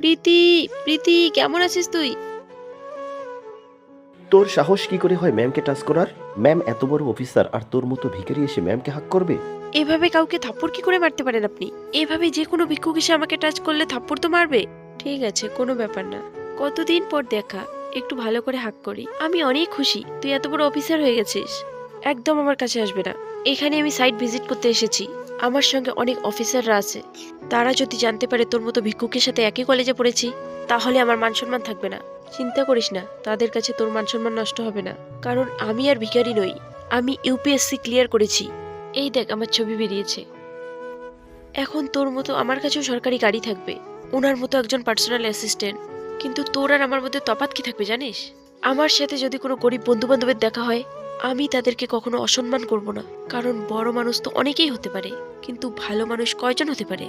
প্রীতি, প্রীতি কেমন আছিস তুই? তোর সাহস কি করে হয় ম্যামকে টাচ করার? ম্যাম এত বড় অফিসার আর তোর মতো ভিখারি এসে ম্যামকে হাক করবে? এভাবে কাউকে থাপ্পড় কি করে মারতে পারেন আপনি? এভাবে যে কোনো ভিক্ষুক এসে আমাকে টাচ করলে থাপ্পড় তো মারবে। ঠিক আছে, কোনো ব্যাপার না। কতদিন পর দেখা, একটু ভালো করে হাক করি। আমি অনেক খুশি তুই এত বড় অফিসার হয়ে গেছিস। একদম আমার কাছে আসবে না। এখানে আমি সাইট ভিজিট করতে এসেছি। আমার সঙ্গে অনেক অফিসাররা আছে। তারা যদি জানতে পারে তোর মতো ভিক্ষুকের সাথে একই কলেজে পড়েছি, তাহলে আমার মান সম্মান থাকবে না। চিন্তা করিস না, তাদের কাছে তোর মান সম্মান নষ্ট হবে না। কারণ আমি আর ভিখারি নই, আমি ইউপিএসসি ক্লিয়ার করেছি। এই দেখ আমার ছবি বেরিয়েছে। এখন তোর মতো আমার কাছেও সরকারি গাড়ি থাকবে, ওনার মতো একজন পার্সোনাল অ্যাসিস্ট্যান্ট। কিন্তু তোর আর আমার মধ্যে তফাৎ কি থাকবে জানিস? আমার সাথে যদি কোনো গরিব বন্ধু বান্ধবের দেখা হয়, আমি তাদেরকে কখনো অসম্মান করব না। কারণ বড় মানুষ তো অনেকেই হতে পারে, কিন্তু ভালো মানুষ কয়জন হতে পারে?